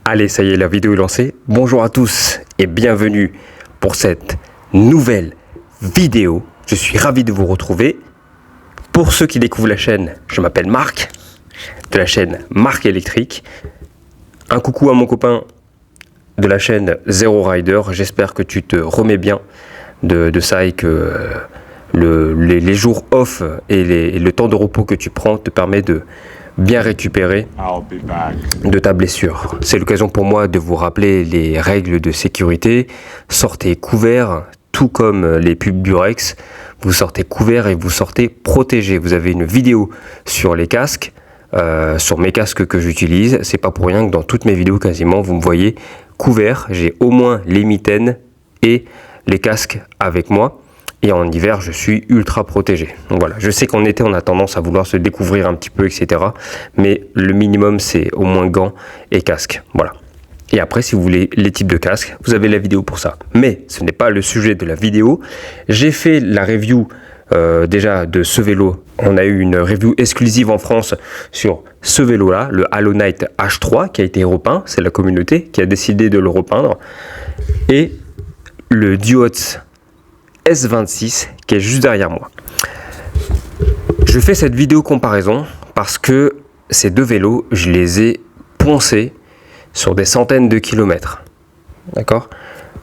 Allez, ça y est, la vidéo est lancée. Bonjour à tous et bienvenue pour cette nouvelle vidéo. Je suis ravi de vous retrouver. Pour ceux qui découvrent la chaîne, je m'appelle Marc, de la chaîne Marc Électrique. Un coucou à mon copain de la chaîne Zero Rider. J'espère que tu te remets bien de ça et que les jours off et le temps de repos que tu prends te permet de bien récupérer de ta blessure. C'est l'occasion pour moi de vous rappeler les règles de sécurité. Sortez couverts, tout comme les pubs Durex. Vous sortez couverts et vous sortez protégés. Vous avez une vidéo sur les casques, sur mes casques que j'utilise. C'est pas pour rien que dans toutes mes vidéos quasiment, vous me voyez couvert. J'ai au moins les mitaines et les casques avec moi. Et en hiver, je suis ultra protégé. Donc voilà, je sais qu'en été, on a tendance à vouloir se découvrir un petit peu, etc. Mais le minimum, c'est au moins gants et casques. Voilà. Et après, si vous voulez les types de casques, vous avez la vidéo pour ça. Mais ce n'est pas le sujet de la vidéo. J'ai fait la review déjà de ce vélo. On a eu une review exclusive en France sur ce vélo-là, le Halonite H3, qui a été repeint. C'est la communauté qui a décidé de le repeindre. Et le Duotz S26 qui est juste derrière moi. Je fais cette vidéo comparaison parce que ces deux vélos, je les ai poncés sur des centaines de kilomètres. D'accord ?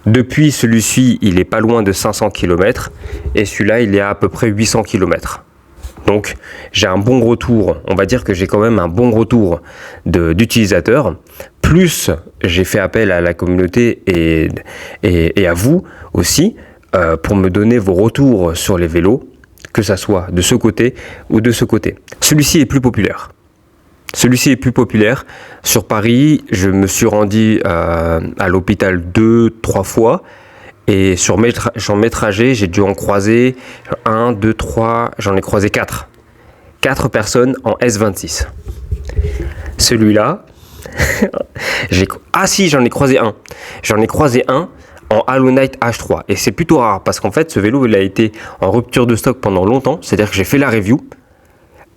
Depuis, celui-ci, il est pas loin de 500 km et celui-là, il est à peu près 800 km. Donc, j'ai un bon retour, on va dire que j'ai quand même un bon retour d'utilisateurs. Plus, j'ai fait appel à la communauté et à vous aussi, pour me donner vos retours sur les vélos, que ça soit de ce côté ou de ce côté. Celui-ci est plus populaire. Sur Paris, je me suis rendu à l'hôpital 2-3 fois. Et sur mes trajets, j'ai dû en croiser 1, 2, 3, j'en ai croisé 4. 4 personnes en S26. Celui-là, j'en ai croisé un. J'en ai croisé un en Halonite H3 et c'est plutôt rare parce qu'en fait ce vélo il a été en rupture de stock pendant longtemps, c'est-à-dire que j'ai fait la review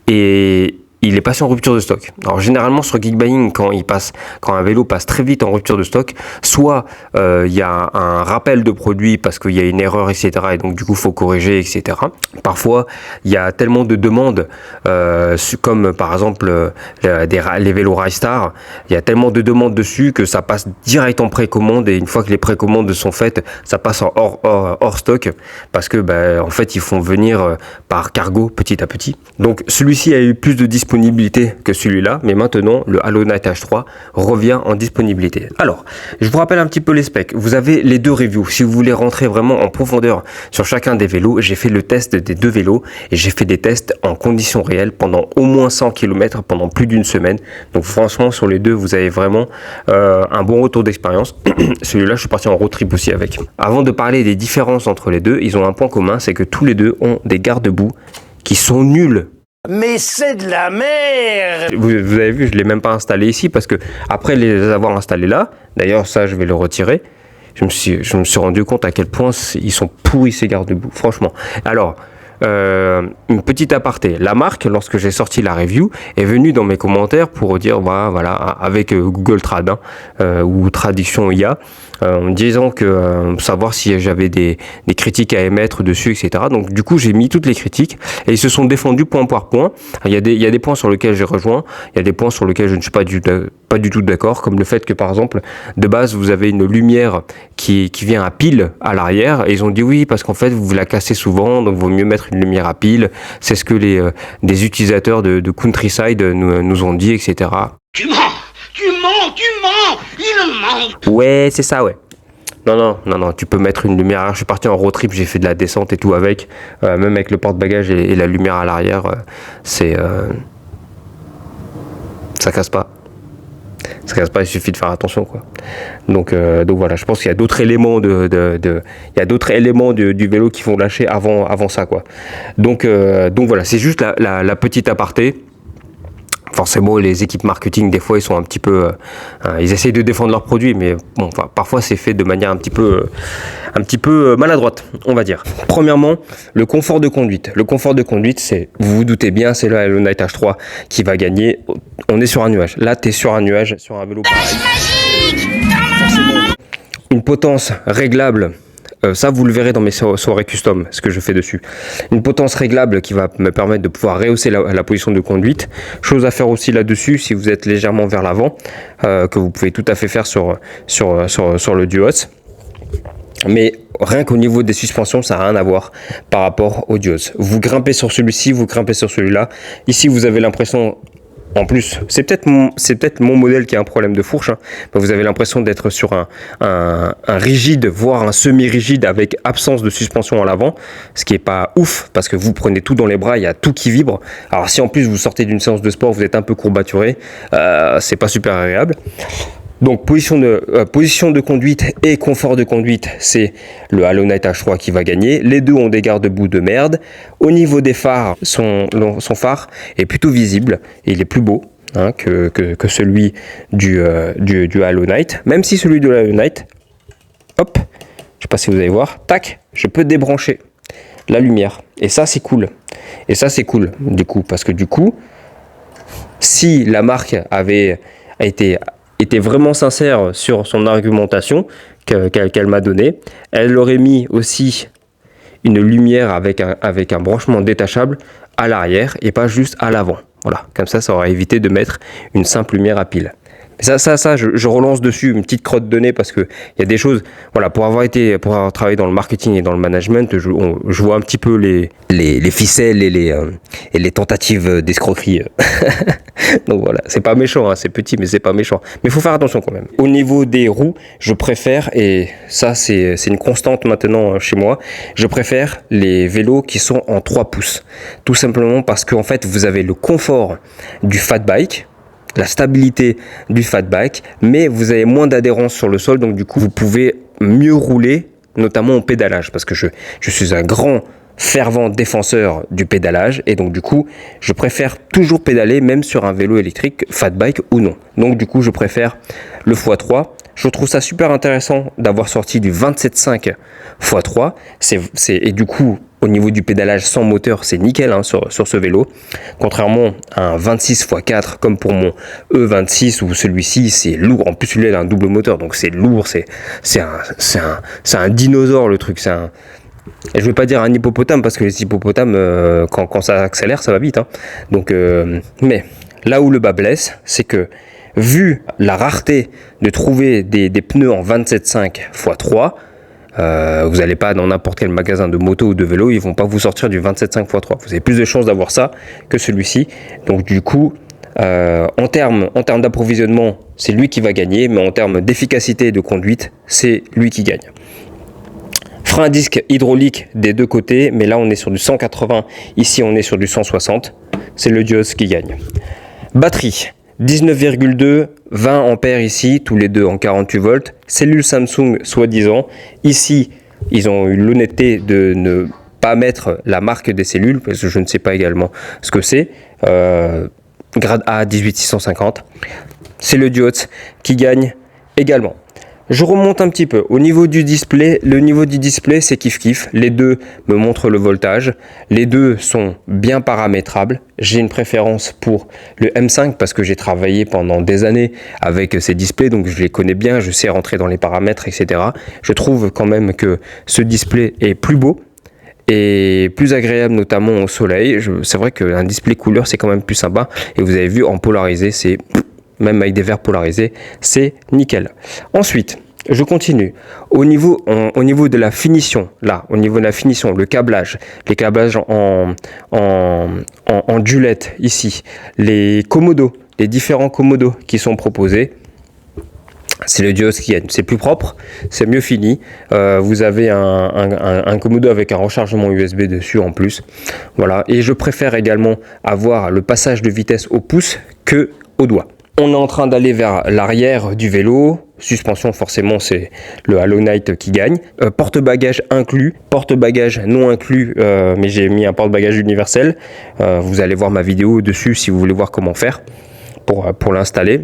et il est passé en rupture de stock. Alors généralement sur Geekbuying quand un vélo passe très vite en rupture de stock, soit il y a un rappel de produit parce qu'il y a une erreur, etc. et donc du coup faut corriger, etc. Parfois il y a tellement de demandes comme par exemple les vélos Rystar, il y a tellement de demandes dessus que ça passe direct en précommande et une fois que les précommandes sont faites, ça passe en hors stock parce que en fait ils font venir par cargo petit à petit. Donc celui-ci a eu plus de disponibilité que celui-là, mais maintenant le Halonite H3 revient en disponibilité. Alors, je vous rappelle un petit peu les specs. Vous avez les deux reviews. Si vous voulez rentrer vraiment en profondeur sur chacun des vélos, j'ai fait le test des deux vélos et j'ai fait des tests en conditions réelles pendant au moins 100 km pendant plus d'une semaine. Donc franchement, sur les deux, vous avez vraiment un bon retour d'expérience. Celui-là, je suis parti en road trip aussi avec. Avant de parler des différences entre les deux, ils ont un point commun, c'est que tous les deux ont des garde-boue qui sont nuls. Mais c'est de la merde! Vous avez vu, je ne l'ai même pas installé ici parce que après les avoir installés là, d'ailleurs ça je vais le retirer, je me suis rendu compte à quel point ils sont pourris ces garde-boue, franchement. Alors, une petite aparté, la marque, lorsque j'ai sorti la review, est venue dans mes commentaires pour dire, voilà avec Google Trad ou traduction IA, en disant que savoir si j'avais des critiques à émettre dessus, etc. Donc du coup j'ai mis toutes les critiques et ils se sont défendus point par point. Il y a des points sur lesquels j'ai rejoint, il y a des points sur lesquels je ne suis pas du tout d'accord, comme le fait que par exemple de base vous avez une lumière qui vient à pile à l'arrière et ils ont dit oui parce qu'en fait vous la cassez souvent donc il vaut mieux mettre une lumière à pile. C'est ce que des utilisateurs de Countryside nous ont dit, etc. Tu mens! Il ment! Ouais, c'est ça, ouais. Non, tu peux mettre une lumière. Je suis parti en road trip, j'ai fait de la descente et tout avec, même avec le porte-bagages et la lumière à l'arrière, ça casse pas. Ça casse pas, il suffit de faire attention, quoi. Donc voilà, je pense qu'il y a d'autres éléments du vélo qui vont lâcher avant ça, quoi. Donc voilà, c'est juste la petite aparté. forcément, les équipes marketing, des fois, ils sont un petit peu... ils essayent de défendre leurs produits, mais bon, parfois, c'est fait de manière un petit peu maladroite, on va dire. Premièrement, le confort de conduite. Le confort de conduite, c'est, vous vous doutez bien, c'est le Halonite H3 qui va gagner. On est sur un nuage. Là, tu es sur un nuage, sur un vélo pareil. Une potence réglable. Ça, vous le verrez dans mes soirées custom, ce que je fais dessus. Une potence réglable qui va me permettre de pouvoir rehausser la position de conduite. Chose à faire aussi là-dessus, si vous êtes légèrement vers l'avant, que vous pouvez tout à fait faire sur le Duos. Mais rien qu'au niveau des suspensions, ça n'a rien à voir par rapport au Duos. Vous grimpez sur celui-ci, vous grimpez sur celui-là. Ici, vous avez l'impression... En plus, c'est peut-être mon modèle qui a un problème de fourche. Hein. Vous avez l'impression d'être sur un rigide, voire un semi-rigide avec absence de suspension à l'avant, ce qui est pas ouf parce que vous prenez tout dans les bras, il y a tout qui vibre. Alors si en plus vous sortez d'une séance de sport, vous êtes un peu courbaturé, c'est pas super agréable. Donc position de conduite et confort de conduite, c'est le Halonite H3 qui va gagner. Les deux ont des garde-boue de merde. Au niveau des phares, son phare est plutôt visible et il est plus beau que celui du Halonite. Même si celui de Halonite, hop, je sais pas si vous allez voir, tac, je peux débrancher la lumière. Et ça c'est cool. Du coup, parce que du coup, si la marque était vraiment sincère sur son argumentation qu'elle m'a donnée, elle aurait mis aussi une lumière avec un branchement détachable à l'arrière et pas juste à l'avant. Voilà, comme ça aurait évité de mettre une simple lumière à pile. Ça, je relance dessus une petite crotte de nez parce que il y a des choses, voilà, pour avoir travaillé dans le marketing et dans le management, je vois un petit peu les ficelles et les tentatives d'escroquerie. Donc voilà, c'est pas méchant, hein, c'est petit, mais c'est pas méchant. Mais il faut faire attention quand même. Au niveau des roues, je préfère, et ça c'est une constante maintenant chez moi, je préfère les vélos qui sont en 3 pouces. Tout simplement parce qu'en fait, vous avez le confort du fat bike, la stabilité du fat bike, mais vous avez moins d'adhérence sur le sol, donc du coup vous pouvez mieux rouler, notamment au pédalage, parce que je suis un grand fervent défenseur du pédalage, et donc du coup je préfère toujours pédaler, même sur un vélo électrique, fat bike ou non. Donc du coup je préfère le x3. Je trouve ça super intéressant d'avoir sorti du 27.5 x3, et du coup au niveau du pédalage sans moteur, c'est nickel hein, sur ce vélo. Contrairement à un 26 x 4 comme pour mon E26 où celui-ci c'est lourd. En plus celui-là il a un double moteur donc c'est lourd, c'est un dinosaure le truc. Et je vais pas dire un hippopotame parce que les hippopotames quand ça accélère ça va vite. Hein. Donc mais là où le bas blesse, c'est que vu la rareté de trouver des pneus en 27.5 x 3, vous n'allez pas dans n'importe quel magasin de moto ou de vélo, ils vont pas vous sortir du 27.5 x 3. Vous avez plus de chances d'avoir ça que celui-ci. Donc du coup, en termes d'approvisionnement, c'est lui qui va gagner, mais en termes d'efficacité et de conduite, c'est lui qui gagne. Frein à disque hydraulique des deux côtés, mais là on est sur du 180, ici on est sur du 160. C'est le Duos qui gagne. Batterie. 19,2, 20 ampères ici, tous les deux en 48 volts. Cellule Samsung soi-disant. Ici, ils ont eu l'honnêteté de ne pas mettre la marque des cellules, parce que je ne sais pas également ce que c'est. Grade A 18650. C'est le Duos qui gagne également. Je remonte un petit peu. Au niveau du display, le niveau du display, c'est kiff-kiff. Les deux me montrent le voltage. Les deux sont bien paramétrables. J'ai une préférence pour le M5 parce que j'ai travaillé pendant des années avec ces displays, donc je les connais bien, je sais rentrer dans les paramètres, etc. Je trouve quand même que ce display est plus beau et plus agréable, notamment au soleil. C'est vrai qu'un display couleur, c'est quand même plus sympa. Et vous avez vu, en polarisé, c'est... Même avec des verres polarisés, c'est nickel. Ensuite, je continue. Au niveau de la finition, le câblage, les câblages en dulette ici, les commodos, les différents commodos qui sont proposés, c'est le Duos qui gagne. C'est plus propre, c'est mieux fini. Vous avez un commodo avec un rechargement USB dessus en plus. Voilà. Et je préfère également avoir le passage de vitesse au pouce que au doigt. On est en train d'aller vers l'arrière du vélo. suspension, forcément, c'est le Halonite qui gagne. Porte-bagages inclus, porte-bagages non inclus, mais j'ai mis un porte-bagages universel. Vous allez voir ma vidéo dessus si vous voulez voir comment faire pour l'installer.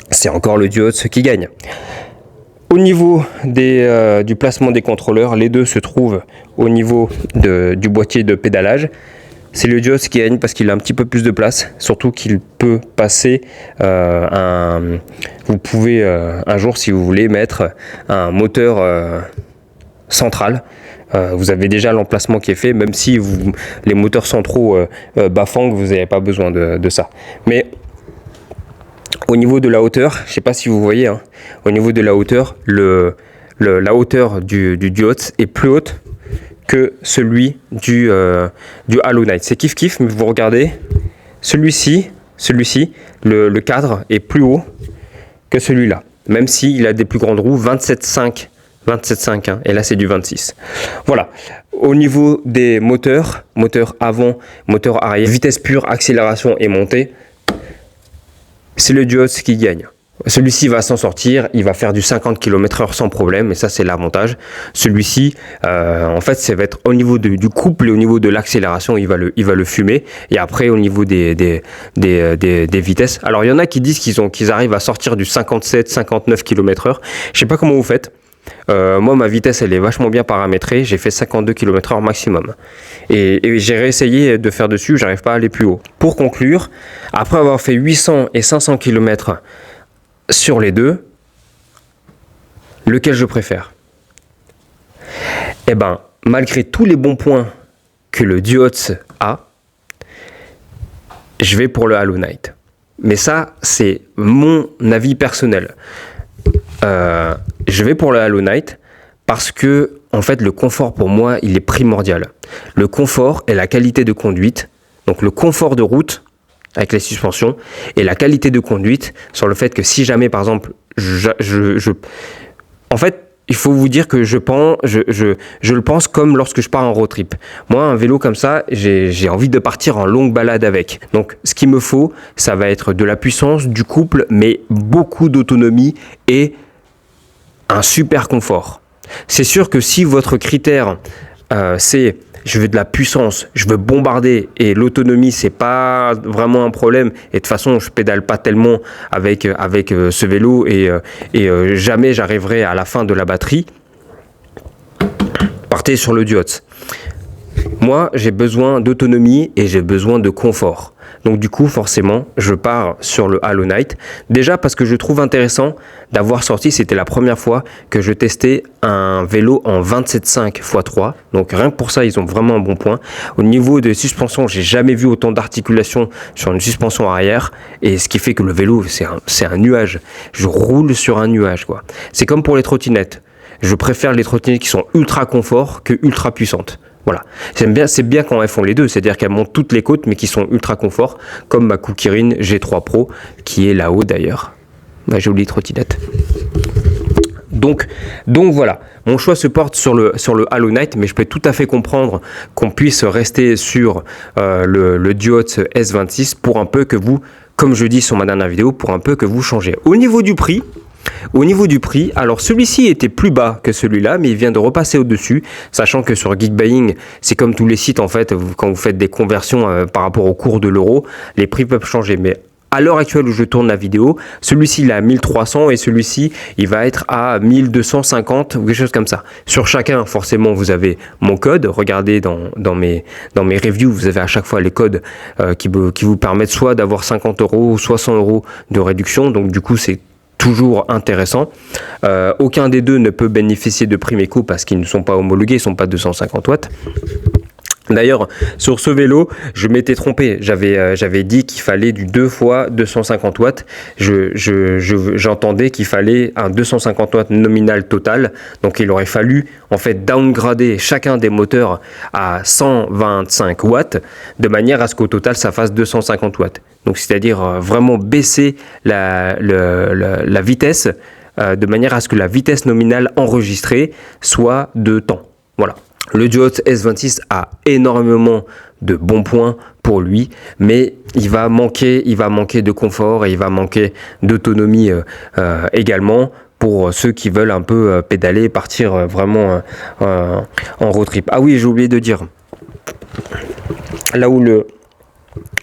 C'est encore le Duo qui gagne. Au niveau du placement des contrôleurs, les deux se trouvent au niveau du boîtier de pédalage. C'est le Duo qui gagne parce qu'il a un petit peu plus de place, surtout qu'il peut passer vous pouvez un jour, si vous voulez, mettre un moteur central. Vous avez déjà l'emplacement qui est fait, même si les moteurs centraux Bafang, vous n'avez pas besoin de ça. Mais au niveau de la hauteur, je ne sais pas si vous voyez, hein, au niveau de la hauteur, la hauteur du Duo est plus haute que celui du Halonite. C'est kiff, mais vous regardez, celui-ci, le cadre est plus haut que celui-là, même s'il a des plus grandes roues, 27,5, hein, et là c'est du 26. Voilà. Au niveau des moteurs, moteur avant, moteur arrière, vitesse pure, accélération et montée, c'est le Duo qui gagne. Celui-ci va s'en sortir, il va faire du 50 km/h sans problème, et ça c'est l'avantage. Celui-ci, en fait, ça va être au niveau du couple et au niveau de l'accélération, il va le fumer. Et après, au niveau des vitesses, alors il y en a qui disent qu'ils arrivent à sortir du 57-59 km/h. Je sais pas comment vous faites. Moi, ma vitesse, elle est vachement bien paramétrée. J'ai fait 52 km/h maximum. Et j'ai réessayé de faire dessus, j'arrive pas à aller plus haut. Pour conclure, après avoir fait 800 et 500 km sur les deux, lequel je préfère? Eh ben, malgré tous les bons points que le Duo a, je vais pour le Halonite. Mais ça, c'est mon avis personnel. Je vais pour le Halonite parce que, en fait, le confort pour moi, il est primordial. Le confort et la qualité de conduite, donc le confort de route avec les suspensions et la qualité de conduite sur le fait que si jamais, par exemple, en fait, il faut vous dire que je le pense comme lorsque je pars en road trip. Moi, un vélo comme ça, j'ai envie de partir en longue balade avec. Donc, ce qu'il me faut, ça va être de la puissance, du couple, mais beaucoup d'autonomie et un super confort. C'est sûr que si votre critère, c'est je veux de la puissance, je veux bombarder et l'autonomie, c'est pas vraiment un problème. Et de toute façon, je pédale pas tellement avec ce vélo et jamais j'arriverai à la fin de la batterie. Partez sur le Duo. Moi, j'ai besoin d'autonomie et j'ai besoin de confort. Donc du coup, forcément, je pars sur le Halonite. Déjà parce que je trouve intéressant d'avoir sorti, c'était la première fois que je testais un vélo en 27,5 x 3. Donc rien que pour ça, ils ont vraiment un bon point. Au niveau des suspensions, j'ai jamais vu autant d'articulation sur une suspension arrière. Et ce qui fait que le vélo, c'est un nuage. Je roule sur un nuage, quoi. C'est comme pour les trottinettes. Je préfère les trottinettes qui sont ultra confort que ultra puissantes. Voilà, c'est bien quand elles font les deux, c'est-à-dire qu'elles montent toutes les côtes mais qui sont ultra confort, comme ma Kukirin G3 Pro qui est là-haut d'ailleurs, ma jolie trottinette. Donc voilà, mon choix se porte sur le Halonite, mais je peux tout à fait comprendre qu'on puisse rester sur le Duo S26 pour un peu que vous, comme je dis sur ma dernière vidéo, pour un peu que vous changez. Au niveau du prix, alors celui-ci était plus bas que celui-là, mais il vient de repasser au-dessus, sachant que sur Geekbuying, c'est comme tous les sites en fait, quand vous faites des conversions par rapport au cours de l'euro, les prix peuvent changer. Mais à l'heure actuelle où je tourne la vidéo, celui-ci il est à 1300 et celui-ci il va être à 1250 ou quelque chose comme ça. Sur chacun, forcément, vous avez mon code. Regardez dans mes reviews, vous avez à chaque fois les codes qui vous permettent soit d'avoir 50 € ou soit 100 € de réduction. Donc du coup, c'est toujours intéressant. Aucun des deux ne peut bénéficier de prime éco parce qu'ils ne sont pas homologués, ils ne sont pas 250 watts. D'ailleurs, sur ce vélo, je m'étais trompé. J'avais dit qu'il fallait du 2 fois 250 watts. J'entendais qu'il fallait un 250 watts nominal total. Donc, il aurait fallu, en fait, downgrader chacun des moteurs à 125 watts de manière à ce qu'au total, ça fasse 250 watts. Donc, c'est-à-dire vraiment baisser la vitesse de manière à ce que la vitesse nominale enregistrée soit de temps. Voilà. Le Duo S26 a énormément de bons points pour lui, mais il va manquer de confort et il va manquer d'autonomie également pour ceux qui veulent un peu pédaler et partir vraiment en road trip. Ah oui, j'ai oublié de dire, là où le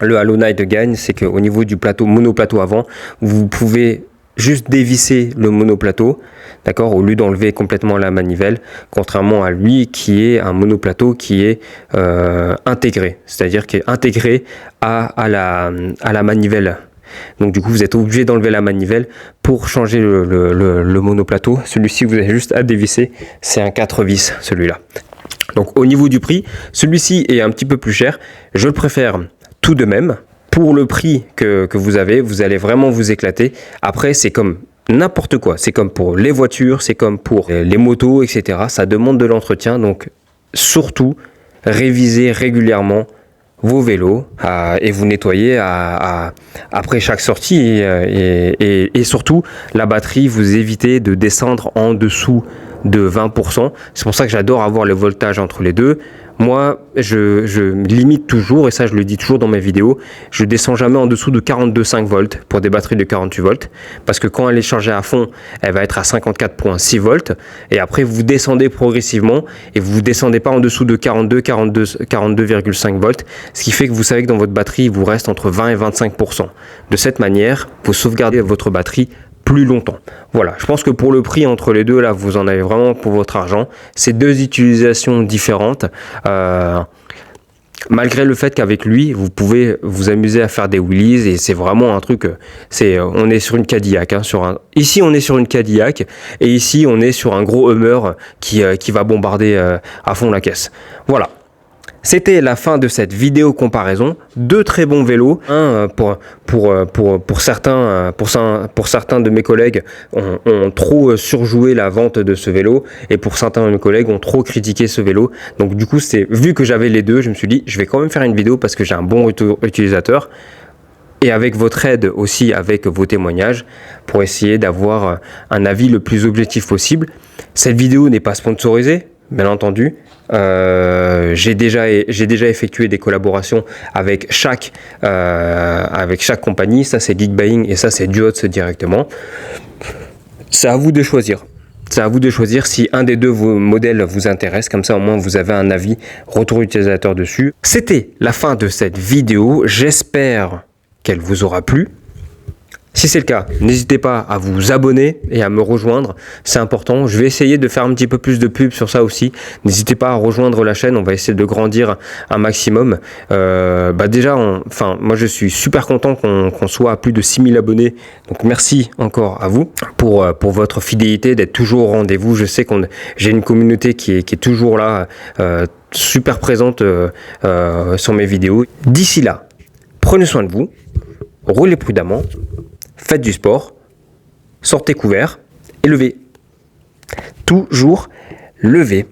Halo Knight gagne, c'est qu'au niveau du plateau, monoplateau avant, vous pouvez juste dévisser le monoplateau, d'accord, au lieu d'enlever complètement la manivelle, contrairement à lui qui est un monoplateau qui est intégré, c'est-à-dire qui est intégré à la manivelle. Donc du coup vous êtes obligé d'enlever la manivelle pour changer le monoplateau. Celui-ci vous avez juste à dévisser, c'est un 4 vis celui-là. Donc au niveau du prix, celui-ci est un petit peu plus cher, je le préfère tout de même. Pour le prix que vous avez, vous allez vraiment vous éclater. Après, c'est comme n'importe quoi. C'est comme pour les voitures, c'est comme pour les motos, etc. Ça demande de l'entretien. Donc, surtout, révisez régulièrement vos vélos et vous nettoyez après chaque sortie. Et surtout, la batterie, vous évitez de descendre en dessous de 20%. C'est pour ça que j'adore avoir le voltage entre les deux. Moi, je limite toujours, et ça je le dis toujours dans mes vidéos, je descends jamais en dessous de 42,5 volts pour des batteries de 48 volts, parce que quand elle est chargée à fond, elle va être à 54,6 volts, et après vous descendez progressivement, et vous ne descendez pas en dessous de 42,5 volts, ce qui fait que vous savez que dans votre batterie, il vous reste entre 20 et 25%. De cette manière, vous sauvegardez votre batterie plus longtemps. Voilà, je pense que pour le prix entre les deux, là, vous en avez vraiment pour votre argent. C'est deux utilisations différentes. Malgré le fait qu'avec lui, vous pouvez vous amuser à faire des wheelies et c'est vraiment un truc, on est sur une Cadillac. Ici, on est sur une Cadillac et ici, on est sur un gros Hummer qui va bombarder à fond la caisse. Voilà. C'était la fin de cette vidéo comparaison. Deux très bons vélos. Pour certains de mes collègues ont trop surjoué la vente de ce vélo et pour certains de mes collègues ont trop critiqué ce vélo. Donc du coup, vu que j'avais les deux, je me suis dit je vais quand même faire une vidéo parce que j'ai un bon utilisateur. Et avec votre aide aussi, avec vos témoignages, pour essayer d'avoir un avis le plus objectif possible. Cette vidéo n'est pas sponsorisée, bien entendu. J'ai déjà effectué des collaborations avec chaque compagnie. Ça c'est Geekbuying et ça c'est Duots directement. C'est à vous de choisir. C'est à vous de choisir si un des deux modèles vous intéresse. Comme ça au moins vous avez un avis retour utilisateur dessus. C'était la fin de cette vidéo. J'espère qu'elle vous aura plu. Si c'est le cas, n'hésitez pas à vous abonner et à me rejoindre, c'est important. Je vais essayer de faire un petit peu plus de pub sur ça aussi. N'hésitez pas à rejoindre la chaîne, on va essayer de grandir un maximum. Déjà, moi je suis super content qu'on soit à plus de 6000 abonnés. Donc merci encore à vous pour votre fidélité, d'être toujours au rendez-vous. Je sais j'ai une communauté qui est toujours là, super présente sur mes vidéos. D'ici là, prenez soin de vous, roulez prudemment. Faites du sport, sortez couvert et levez. Toujours lever.